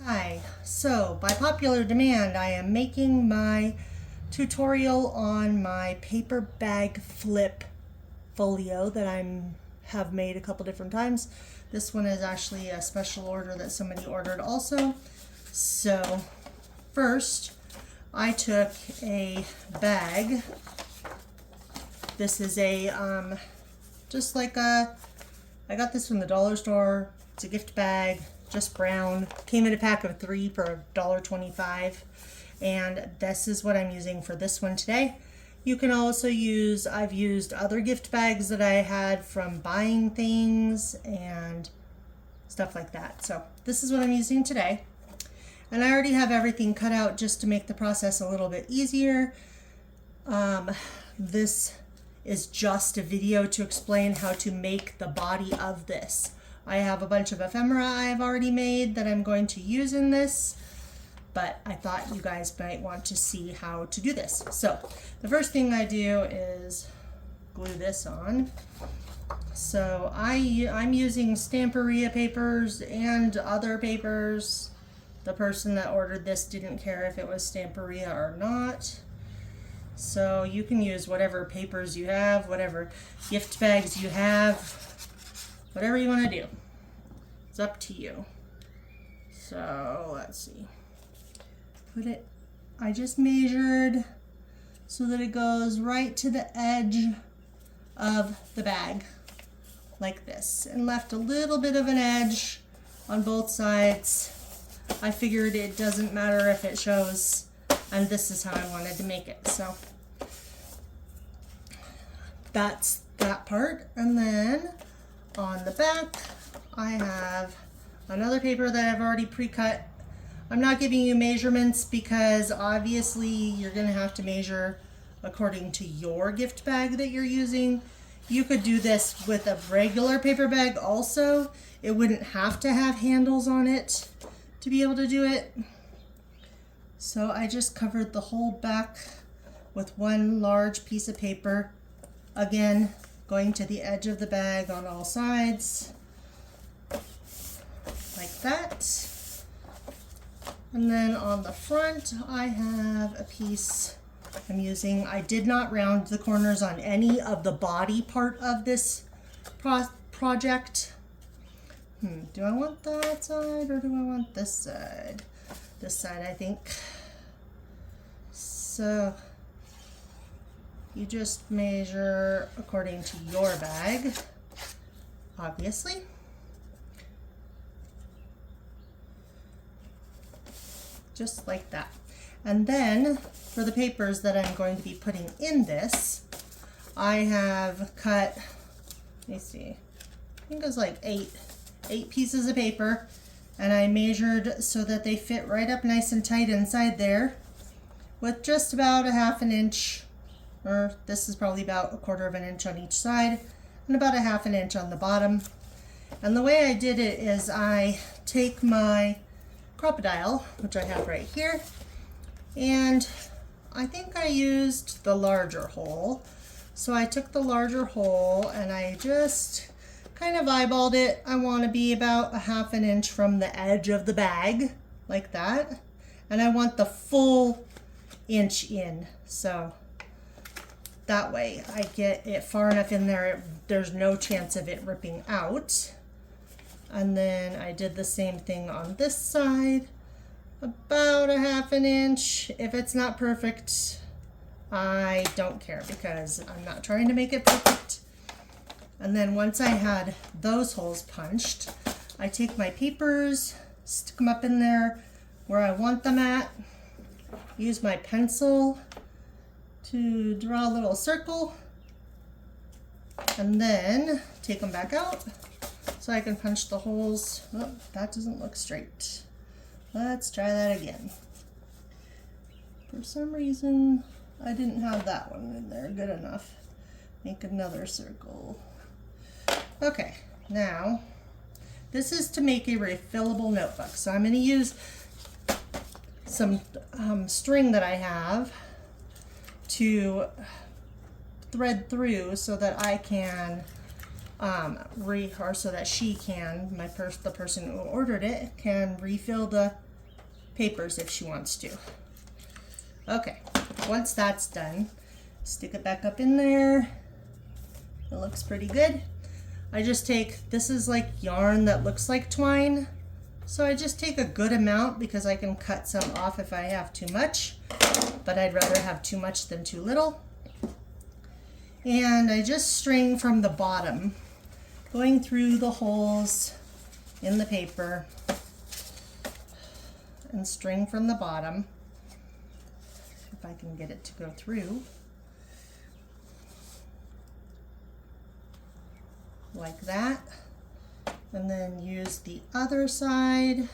Hi, so by popular demand I am making my tutorial on my paper bag flip folio that I have made a couple different times. This one is actually a special order that somebody ordered also. So first I took a bag. This is a just like a, I got this from the dollar store. It's a gift bag, just brown. Came in a pack of 3 for $1.25, and this is what I'm using for this one today. You can also use, I've used other gift bags that I had from buying things and stuff like that. So this is what I'm using today. And I already have everything cut out just to make the process a little bit easier. This is just a video to explain how to make the body of this. I have a bunch of ephemera I have already made that I'm going to use in this, but I thought you guys might want to see how to do this. So the first thing I do is glue this on. So I'm using Stamperia papers and other papers. The person that ordered this didn't care if it was Stamperia or not. So you can use whatever papers you have, whatever gift bags you have. Whatever you want to do, it's up to you. So let's see. Put it, I just measured so that it goes right to the edge of the bag, like this, and left a little bit of an edge on both sides. I figured it doesn't matter if it shows, and this is how I wanted to make it. So that's that part, and then on the back, I have another paper that I've already pre-cut. I'm not giving you measurements because obviously you're going to have to measure according to your gift bag that you're using. You could do this with a regular paper bag also. It wouldn't have to have handles on it to be able to do it. So I just covered the whole back with one large piece of paper. Again, going to the edge of the bag on all sides, like that. And then on the front, I have a piece I'm using. I did not round the corners on any of the body part of this project. Do I want that side or do I want this side? This side, I think. So you just measure according to your bag, obviously. Just like that. And then for the papers that I'm going to be putting in this, I have cut, let me see, I think it was like eight pieces of paper, and I measured so that they fit right up nice and tight inside there with just about a ½ inch. Or this is probably about a ½ inch on each side and about a ½ inch on the bottom. And the way I did it is I take my crocodile, which I have right here, and I think I used the larger hole. So I took the larger hole and I just kind of eyeballed it. I want to be about a ½ inch from the edge of the bag, like that. And I want the full inch in. So that way I get it far enough in there, there's no chance of it ripping out. And then I did the same thing on this side, about a ½ inch. If it's not perfect, I don't care because I'm not trying to make it perfect. And then once I had those holes punched, I take my papers, stick them up in there where I want them at, use my pencil to draw a little circle, and then take them back out so I can punch the holes. Oh, that doesn't look straight. Let's try that again. For some reason, I didn't have that one in there good enough. Make another circle. Okay, now this is to make a refillable notebook. So I'm going to use some string that I have to thread through so that I can or so that she can, the person who ordered it, can refill the papers if she wants to. Okay, once that's done, stick it back up in there. It looks pretty good. I just take, this is like yarn that looks like twine, so I just take a good amount because I can cut some off if I have too much, but I'd rather have too much than too little. And I just string from the bottom, going through the holes in the paper, and string from the bottom, if I can get it to go through, like that, and then use the other side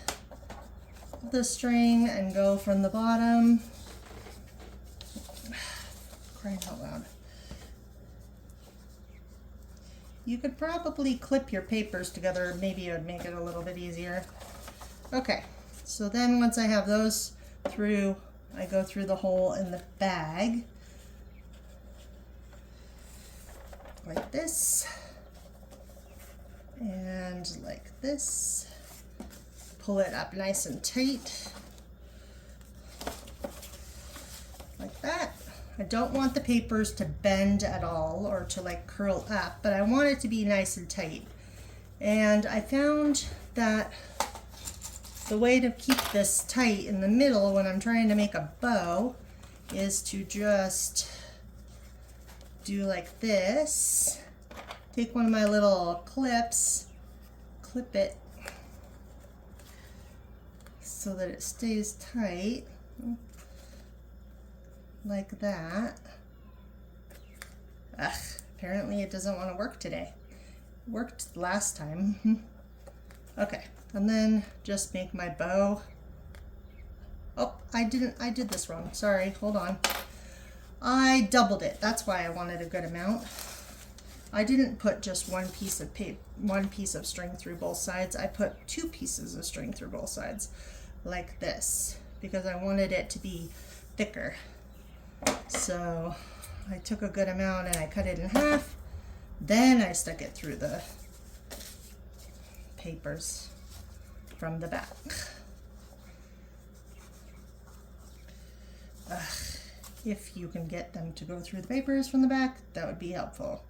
of the string and go from the bottom. Crying out loud. You could probably clip your papers together, maybe it would make it a little bit easier. Okay, so then once I have those through, I go through the hole in the bag, like this, and like this. Pull it up nice and tight, like that. I don't want the papers to bend at all or to like curl up, but I want it to be nice and tight. And I found that the way to keep this tight in the middle when I'm trying to make a bow is to just do like this. Take one of my little clips, clip it so that it stays tight, like that. Ugh, apparently it doesn't want to work today. It worked last time. Okay, and then just make my bow. Oh, I did this wrong. Sorry, hold on. I doubled it. That's why I wanted a good amount. I didn't put just one piece of string through both sides. I put 2 pieces of string through both sides, like this, because I wanted it to be thicker. So I took a good amount and I cut it in half. Then I stuck it through the papers from the back. If you can get them to go through the papers from the back, that would be helpful.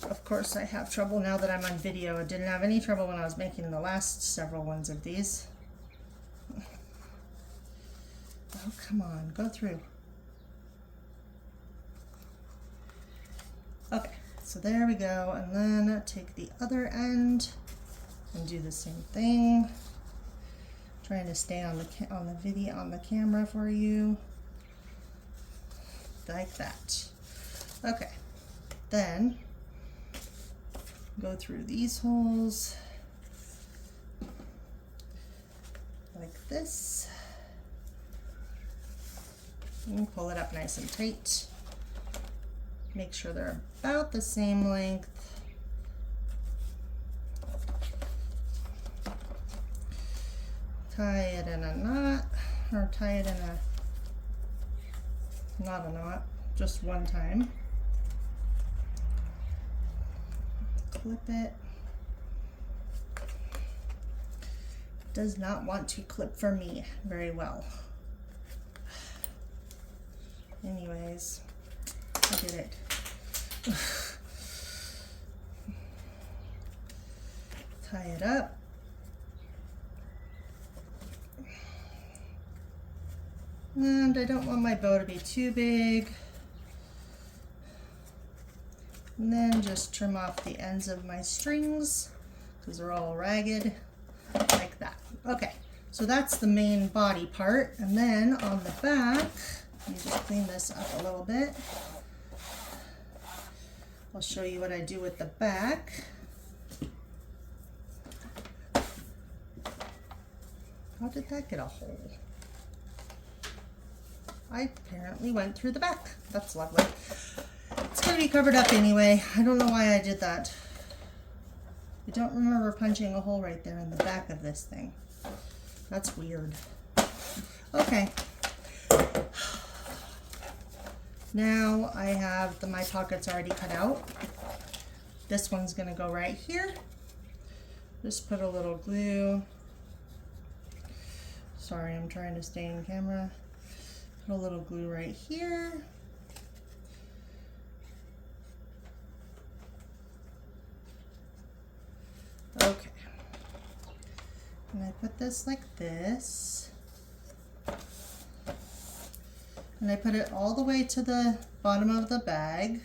Of course, I have trouble now that I'm on video. I didn't have any trouble when I was making the last several ones of these. Oh, come on, go through. Okay, so there we go, and then take the other end and do the same thing. Trying to stay on the camera for you, like that. Okay, then go through these holes like this, and pull it up nice and tight. Make sure they're about the same length. Tie it in a knot, or tie it in a, not a knot, just one time. Clip it. Does not want to clip for me very well. Anyways, I did it. Tie it up. And I don't want my bow to be too big. And then just trim off the ends of my strings because they're all ragged, like that. Okay, so that's the main body part. And then on the back, let me just clean this up a little bit. I'll show you what I do with the back. How did that get a hole? I apparently went through the back. That's lovely. It's going to be covered up anyway. I don't know why I did that. I don't remember punching a hole right there in the back of this thing. That's weird. Okay. Now I have my pockets already cut out. This one's going to go right here. Just put a little glue. Sorry, I'm trying to stay in camera. Put a little glue right here. Okay. And I put this like this. And I put it all the way to the bottom of the bag,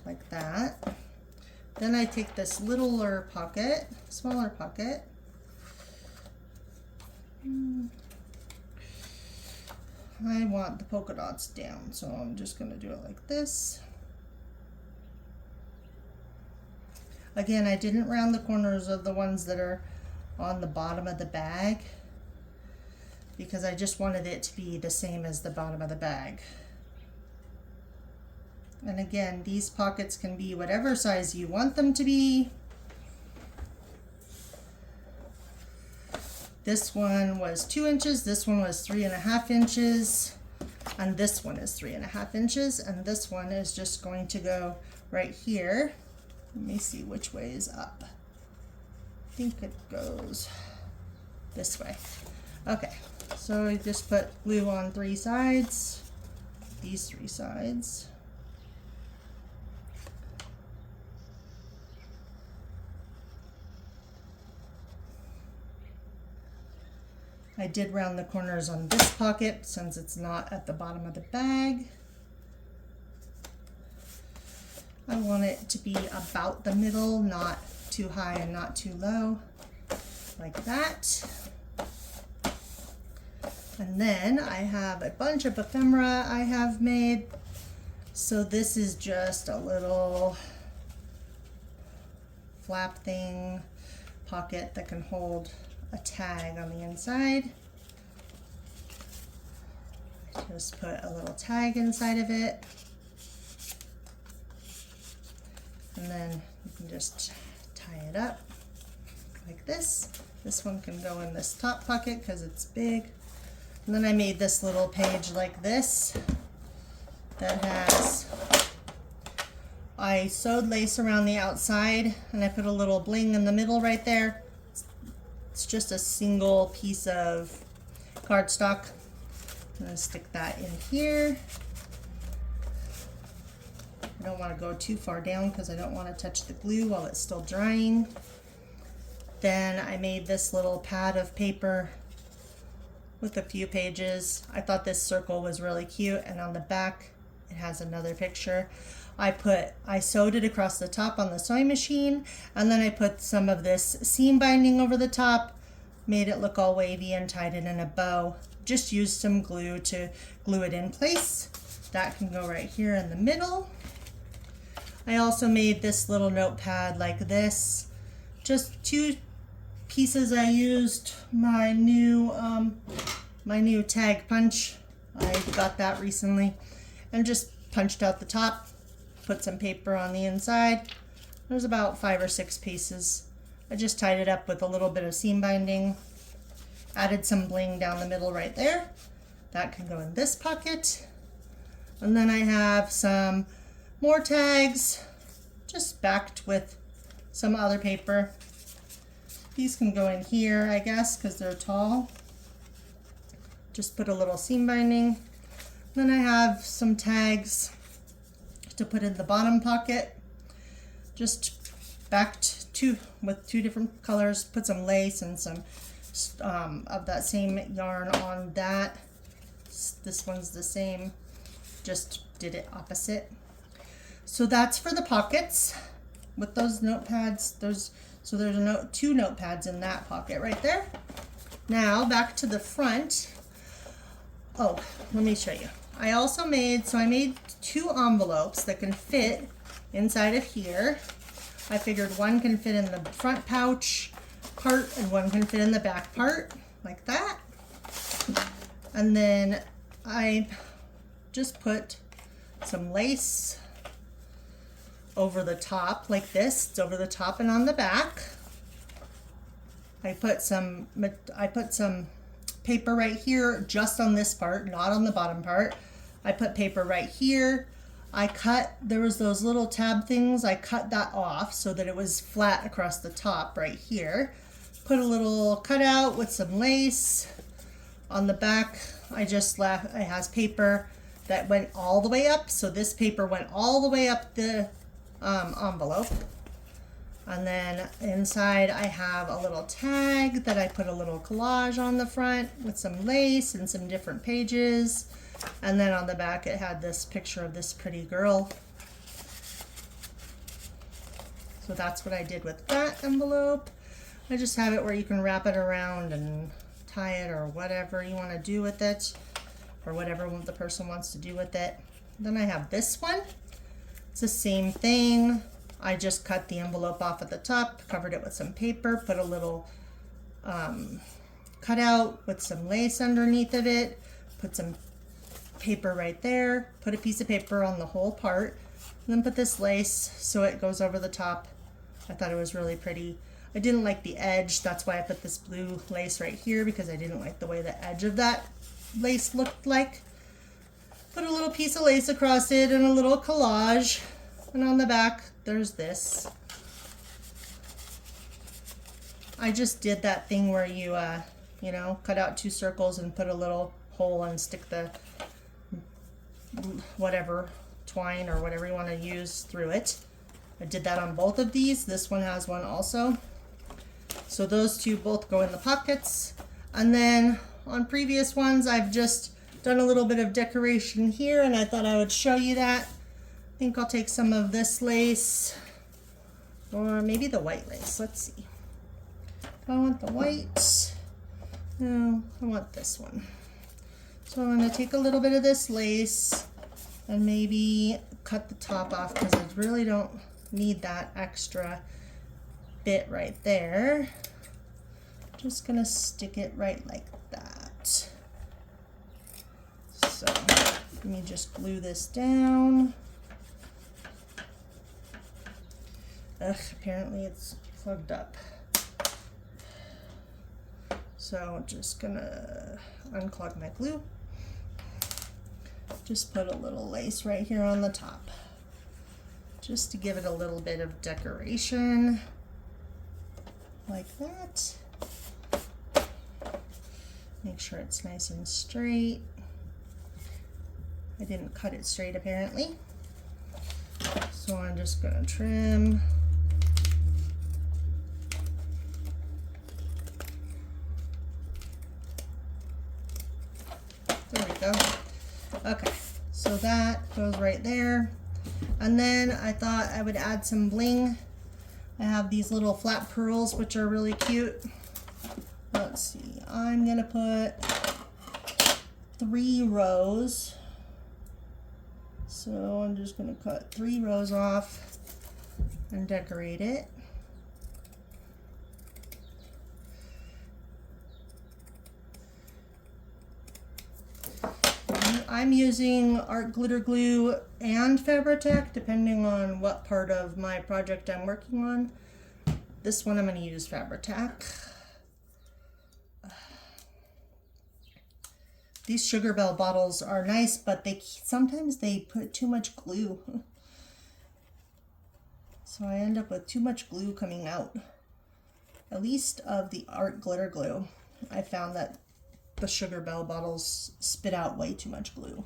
like that. Then I take this littler pocket, smaller pocket. I want the polka dots down, so I'm just gonna do it like this. Again, I didn't round the corners of the ones that are on the bottom of the bag because I just wanted it to be the same as the bottom of the bag. And again, these pockets can be whatever size you want them to be. This one was 2 inches, this one was 3.5 inches, and this one is 3.5 inches, and this one is just going to go right here. Let me see which way is up. I think it goes this way. Okay, so I just put glue on 3 sides, these 3 sides. I did round the corners on this pocket since it's not at the bottom of the bag. I want it to be about the middle, not too high and not too low, like that. And then I have a bunch of ephemera I have made. So this is just a little flap thing, pocket that can hold a tag on the inside. Just put a little tag inside of it. And then you can just tie it up like this. This one can go in this top pocket because it's big. And then I made this little page like this that has, I sewed lace around the outside and I put a little bling in the middle right there. It's just a single piece of cardstock. I'm going to stick that in here. I don't want to go too far down because I don't want to touch the glue while it's still drying. Then I made this little pad of paper with a few pages. I thought this circle was really cute, and on the back it has another picture. I sewed it across the top on the sewing machine, and then I put some of this seam binding over the top, made it look all wavy, and tied it in a bow. Just used some glue to glue it in place. That can go right here in the middle. I also made this little notepad like this. Just 2 pieces. I used my new tag punch. I got that recently, and just punched out the top. Put some paper on the inside. There's about 5 or 6 pieces. I just tied it up with a little bit of seam binding. Added some bling down the middle right there. That can go in this pocket. And then I have some more tags, just backed with some other paper. These can go in here, I guess, because they're tall. Just put a little seam binding. Then I have some tags to put in the bottom pocket, just backed with 2 different colors. Put some lace and some of that same yarn on that. This one's the same, just did it opposite. So that's for the pockets with those notepads. So there's 2 notepads in that pocket right there. Now back to the front. Oh, let me show you. I made 2 envelopes that can fit inside of here. I figured one can fit in the front pouch part and one can fit in the back part, like that. And then I just put some lace over the top like this. It's over the top and on the back. I put some paper right here just on this part, not on the bottom part. I put paper right here. there was those little tab things, I cut that off so that it was flat across the top right here. Put a little cutout with some lace. On the back, it has paper that went all the way up, so this paper went all the way up the envelope. And then inside I have a little tag that I put a little collage on the front with some lace and some different pages. And then on the back it had this picture of this pretty girl. So that's what I did with that envelope. I just have it where you can wrap it around and tie it or whatever you want to do with it, or whatever the person wants to do with it. Then I have this one. It's the same thing. I just cut the envelope off at the top, covered it with some paper, put a little cutout with some lace underneath of it, put some paper right there, put a piece of paper on the whole part, and then put this lace so it goes over the top. I thought it was really pretty. I didn't like the edge, that's why I put this blue lace right here, because I didn't like the way the edge of that lace looked like. Put a little piece of lace across it and a little collage. And on the back, there's this. I just did that thing where you, you know, cut out 2 circles and put a little hole and stick the whatever, twine or whatever you want to use through it. I did that on both of these. This one has one also. So those 2 both go in the pockets. And then on previous ones, I've just done a little bit of decoration here, and I thought I would show you that. I think I'll take some of this lace, or maybe the white lace. Let's see. Do I want the white? No, I want this one. So I'm going to take a little bit of this lace and maybe cut the top off, because I really don't need that extra bit right there. Just going to stick it right like that. So let me just glue this down. Ugh, apparently it's plugged up. So I'm just gonna unclog my glue. Just put a little lace right here on the top, just to give it a little bit of decoration, like that. Make sure it's nice and straight. I didn't cut it straight apparently. So I'm just gonna trim. There we go. Okay, so that goes right there. And then I thought I would add some bling. I have these little flat pearls, which are really cute. Let's see, I'm gonna put 3 rows. So I'm just gonna cut 3 rows off and decorate it. I'm using art glitter glue and Fabri-Tac, depending on what part of my project I'm working on. This one I'm going to use Fabri-Tac. These Sugar Bell bottles are nice, but sometimes they put too much glue. So I end up with too much glue coming out. At least of the art glitter glue. I found that the Sugar Bell bottles spit out way too much glue.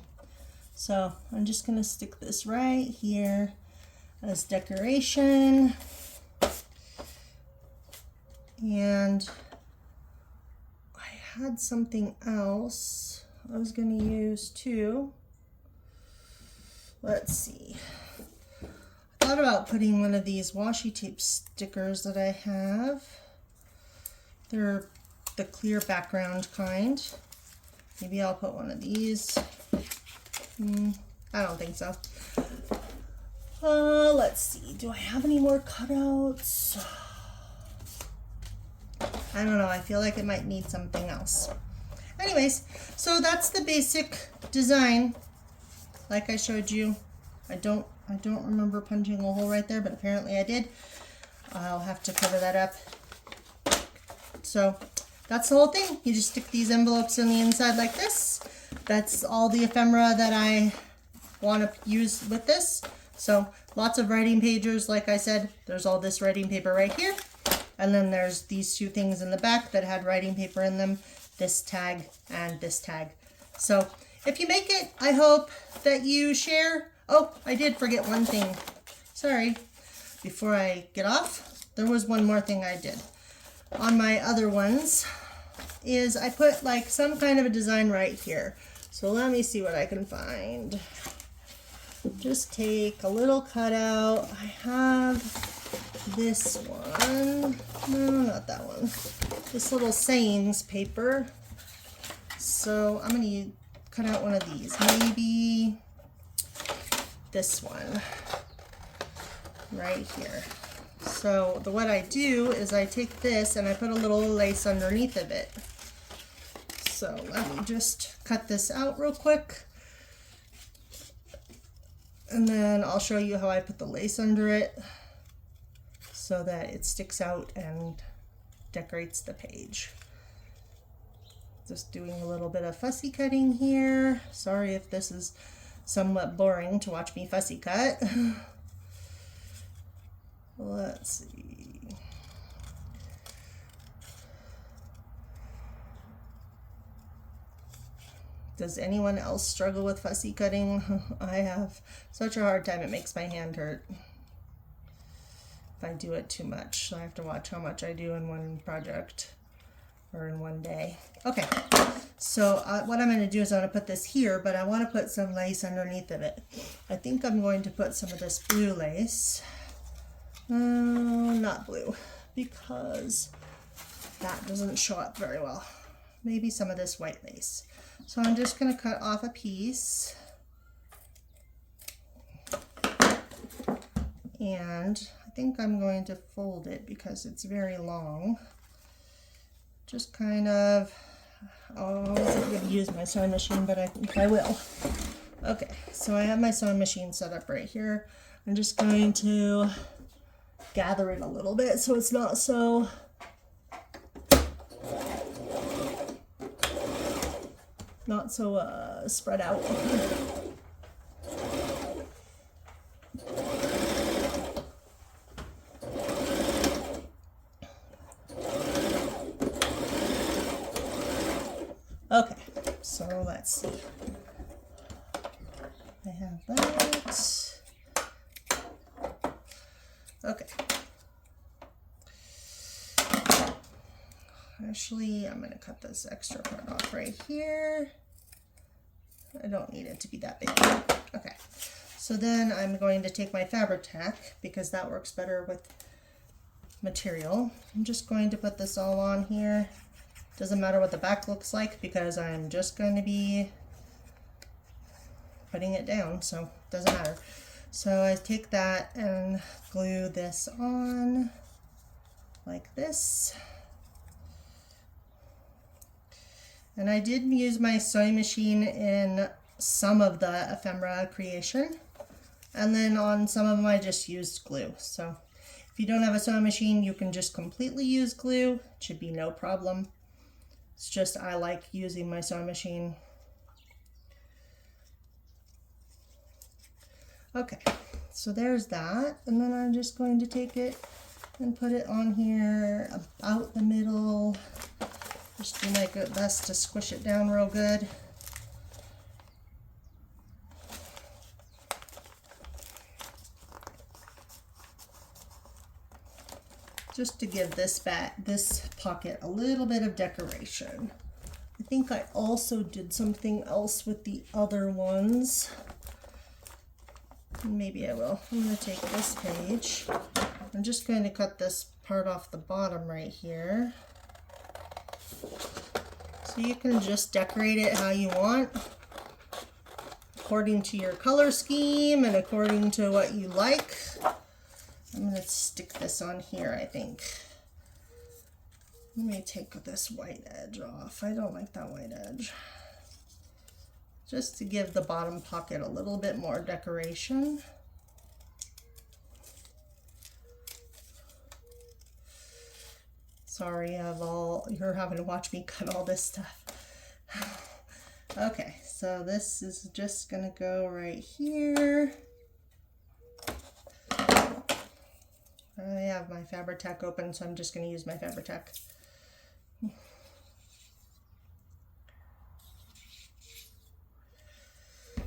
So I'm just gonna stick this right here as decoration. And I had something else I was gonna use too. Let's see. I thought about putting one of these washi tape stickers that I have. They're the clear background kind. Maybe I'll put one of these. I don't think so. Let's see. Do I have any more cutouts? I don't know. I feel like it might need something else. Anyways, so that's the basic design. Like I showed you. I don't remember punching a hole right there, but apparently I did. I'll have to cover that up. So that's the whole thing. You just stick these envelopes in the inside like this. That's all the ephemera that I want to use with this. So lots of writing pages, like I said, there's all this writing paper right here. And then there's these two things in the back that had writing paper in them, this tag and this tag. So if you make it, I hope that you share. Oh, I did forget one thing. Sorry. Before I get off, there was one more thing I did. On my other ones is I put like some kind of a design right here. So let me see what I can find. Just take a little cutout. I have this one. No, not that one. This little sayings paper. So I'm going to cut out one of these. Maybe this one right here. So what I do is I take this and I put a little lace underneath of it. So let me just cut this out real quick. And then I'll show you how I put the lace under it so that it sticks out and decorates the page. Just doing a little bit of fussy cutting here. Sorry if this is somewhat boring to watch me fussy cut. Let's see. Does anyone else struggle with fussy cutting? I have such a hard time, it makes my hand hurt if I do it too much. So I have to watch how much I do in one project or in one day. Okay, so what I'm going to do is I'm going to put this here, but I want to put some lace underneath of it. I think I'm going to put some of this blue lace. Not blue, because that doesn't show up very well. Maybe some of this white lace. So I'm just going to cut off a piece. And I think I'm going to fold it because it's very long. Just kind of, oh, I wasn't going to use my sewing machine, but I think I will. Okay, so I have my sewing machine set up right here. I'm just going to gather it a little bit so it's not so spread out. Okay, so let's see. I have that. Okay. Actually, I'm going to cut this extra part off right here. I don't need it to be that big. Okay. So then I'm going to take my fabric tack because that works better with material. I'm just going to put this all on here. Doesn't matter what the back looks like because I'm just going to be putting it down, so it doesn't matter. So I take that and glue this on like this. And I did use my sewing machine in some of the ephemera creation. And then on some of them I just used glue. So if you don't have a sewing machine, you can just completely use glue. It should be no problem. It's just I like using my sewing machine. Okay, so there's that. And then I'm just going to take it and put it on here about the middle. Just do my best to squish it down real good. Just to give this pocket a little bit of decoration. I think I also did something else with the other ones. Maybe I will. I'm going to take this page. I'm just going to cut this part off the bottom right here. So you can just decorate it how you want, according to your color scheme and according to what you like. I'm going to stick this on here, I think. Let me take this white edge off. I don't like that white edge. Just to give the bottom pocket a little bit more decoration. Sorry, you're having to watch me cut all this stuff. Okay, so this is just gonna go right here. I have my Fabri-Tac open, so I'm just gonna use my Fabri-Tac.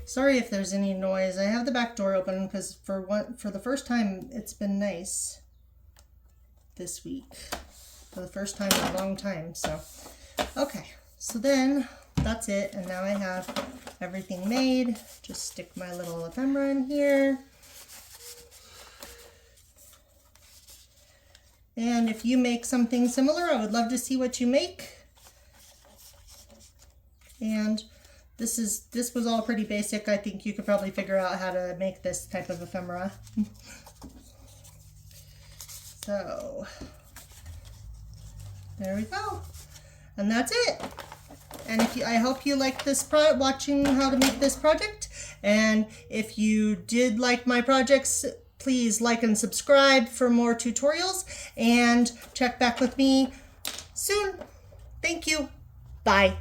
Sorry if there's any noise. I have the back door open because for the first time it's been nice this week. For the first time in a long time. So okay, so then that's it, and now I have everything made. Just stick my little ephemera in here. And if you make something similar, I would love to see what you make. And this was all pretty basic. I think you could probably figure out how to make this type of ephemera. So there we go. And that's it. And I hope you like this watching how to make this project. And if you did like my projects, please like and subscribe for more tutorials, and check back with me soon. Thank you. Bye.